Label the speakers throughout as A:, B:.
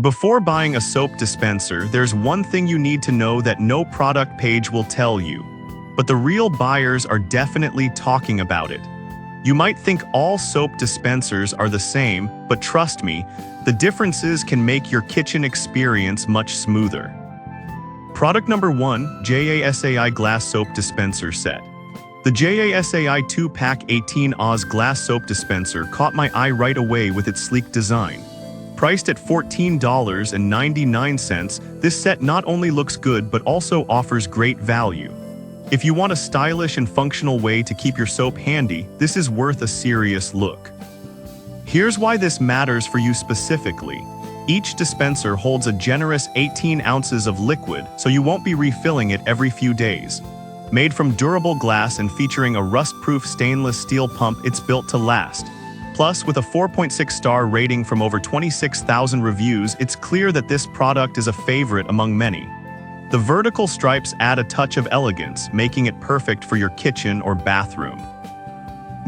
A: Before buying a soap dispenser, there's one thing you need to know that no product page will tell you. But the real buyers are definitely talking about it. You might think all soap dispensers are the same, but trust me, the differences can make your kitchen experience much smoother. Product number 1, JASAI Glass Soap Dispenser Set. The JASAI 2-pack 18 Oz glass soap dispenser caught my eye right away with its sleek design. Priced at $14.99, this set not only looks good but also offers great value. If you want a stylish and functional way to keep your soap handy, this is worth a serious look. Here's why this matters for you specifically. Each dispenser holds a generous 18 ounces of liquid, so you won't be refilling it every few days. Made from durable glass and featuring a rust-proof stainless steel pump, it's built to last. Plus, with a 4.6-star rating from over 26,000 reviews, it's clear that this product is a favorite among many. The vertical stripes add a touch of elegance, making it perfect for your kitchen or bathroom.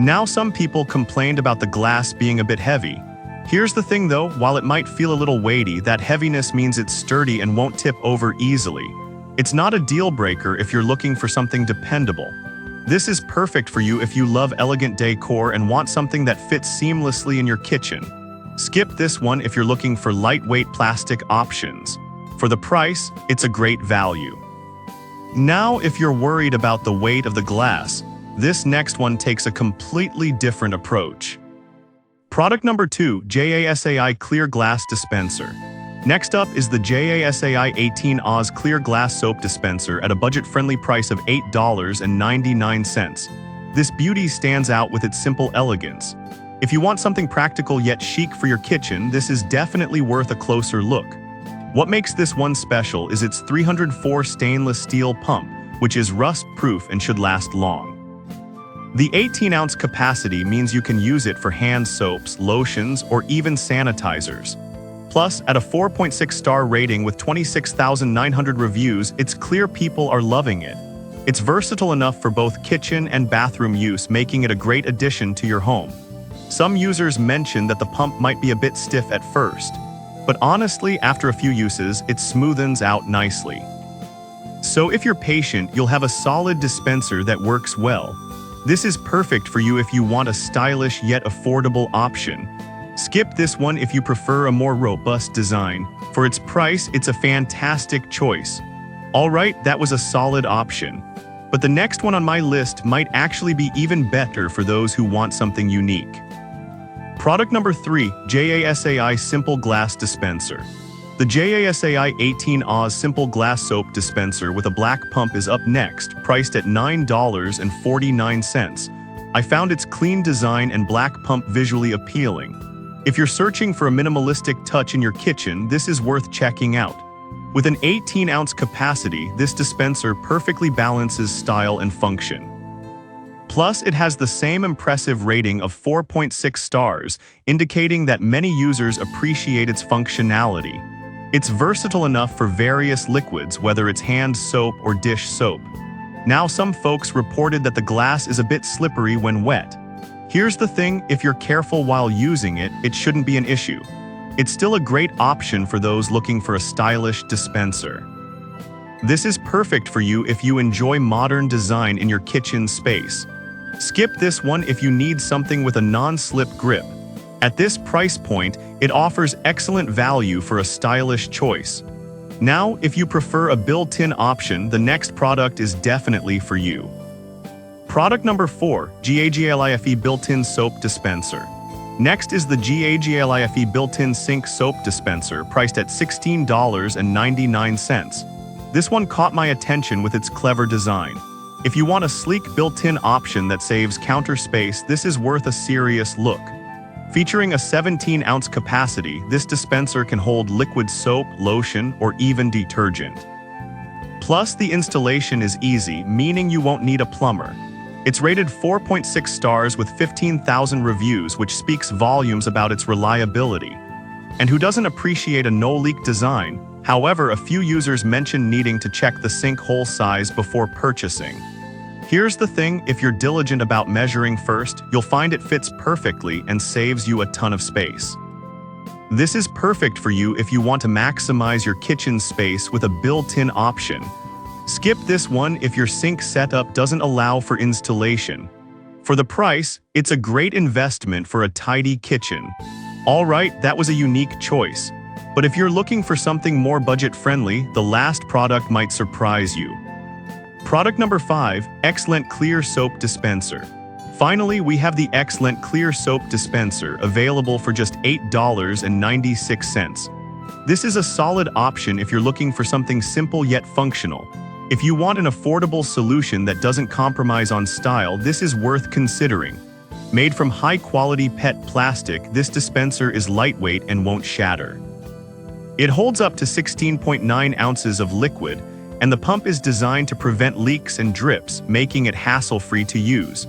A: Now, some people complained about the glass being a bit heavy. Here's the thing though, while it might feel a little weighty, that heaviness means it's sturdy and won't tip over easily. It's not a deal breaker if you're looking for something dependable. This is perfect for you if you love elegant decor and want something that fits seamlessly in your kitchen. Skip this one if you're looking for lightweight plastic options. For the price, it's a great value. Now, if you're worried about the weight of the glass, this next one takes a completely different approach. Product number 2, JASAI Clear Glass Dispenser. Next up is the JASAI 18 Oz Clear Glass Soap Dispenser at a budget-friendly price of $8.99. This beauty stands out with its simple elegance. If you want something practical yet chic for your kitchen, this is definitely worth a closer look. What makes this one special is its 304 stainless steel pump, which is rust-proof and should last long. The 18-ounce capacity means you can use it for hand soaps, lotions, or even sanitizers. Plus, at a 4.6-star rating with 26,900 reviews, it's clear people are loving it. It's versatile enough for both kitchen and bathroom use, making it a great addition to your home. Some users mentioned that the pump might be a bit stiff at first, but honestly, after a few uses, it smoothens out nicely. So if you're patient, you'll have a solid dispenser that works well. This is perfect for you if you want a stylish yet affordable option. Skip this one if you prefer a more robust design. For its price, it's a fantastic choice. Alright, that was a solid option. But the next one on my list might actually be even better for those who want something unique. Product number 3, JASAI Simple Glass Dispenser. The JASAI 18 Oz Simple Glass Soap Dispenser with a black pump is up next, priced at $9.49. I found its clean design and black pump visually appealing. If you're searching for a minimalistic touch in your kitchen, this is worth checking out. With an 18-ounce capacity, this dispenser perfectly balances style and function. Plus, it has the same impressive rating of 4.6 stars, indicating that many users appreciate its functionality. It's versatile enough for various liquids, whether it's hand soap or dish soap. Now, some folks reported that the glass is a bit slippery when wet. Here's the thing, if you're careful while using it, it shouldn't be an issue. It's still a great option for those looking for a stylish dispenser. This is perfect for you if you enjoy modern design in your kitchen space. Skip this one if you need something with a non-slip grip. At this price point, it offers excellent value for a stylish choice. Now, if you prefer a built-in option, the next product is definitely for you. Product number 4, GAGLIFE Built-in Soap Dispenser. Next is the GAGLIFE Built-in Sink Soap Dispenser, priced at $16.99. This one caught my attention with its clever design. If you want a sleek built-in option that saves counter space, this is worth a serious look. Featuring a 17-ounce capacity, this dispenser can hold liquid soap, lotion, or even detergent. Plus, the installation is easy, meaning you won't need a plumber. It's rated 4.6 stars with 15,000 reviews, which speaks volumes about its reliability. And who doesn't appreciate a no-leak design? However, a few users mentioned needing to check the sink hole size before purchasing. Here's the thing, if you're diligent about measuring first, you'll find it fits perfectly and saves you a ton of space. This is perfect for you if you want to maximize your kitchen space with a built-in option. Skip this one if your sink setup doesn't allow for installation. For the price, it's a great investment for a tidy kitchen. Alright, that was a unique choice. But if you're looking for something more budget-friendly, the last product might surprise you. Product number 5, Excellent Clear Soap Dispenser. Finally, we have the Excellent Clear Soap Dispenser, available for just $8.96. This is a solid option if you're looking for something simple yet functional. If you want an affordable solution that doesn't compromise on style, this is worth considering. Made from high-quality PET plastic, this dispenser is lightweight and won't shatter. It holds up to 16.9 ounces of liquid, and the pump is designed to prevent leaks and drips, making it hassle-free to use.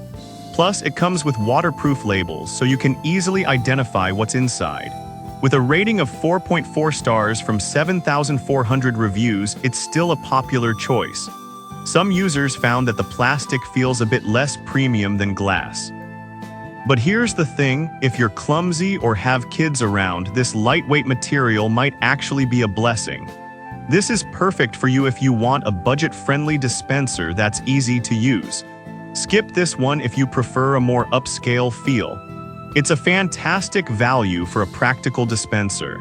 A: Plus, it comes with waterproof labels, so you can easily identify what's inside. With a rating of 4.4 stars from 7,400 reviews, it's still a popular choice. Some users found that the plastic feels a bit less premium than glass. But here's the thing, if you're clumsy or have kids around, this lightweight material might actually be a blessing. This is perfect for you if you want a budget-friendly dispenser that's easy to use. Skip this one if you prefer a more upscale feel. It's a fantastic value for a practical dispenser.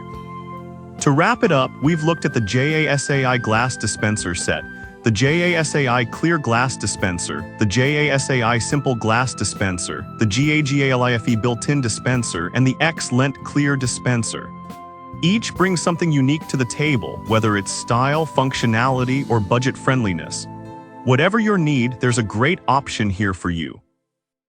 A: To wrap it up, we've looked at the JASAI Glass Dispenser Set, the JASAI Clear Glass Dispenser, the JASAI Simple Glass Dispenser, the GAGALIFE Built-in Dispenser, and the Excellent Clear Dispenser. Each brings something unique to the table, whether it's style, functionality, or budget friendliness. Whatever your need, there's a great option here for you.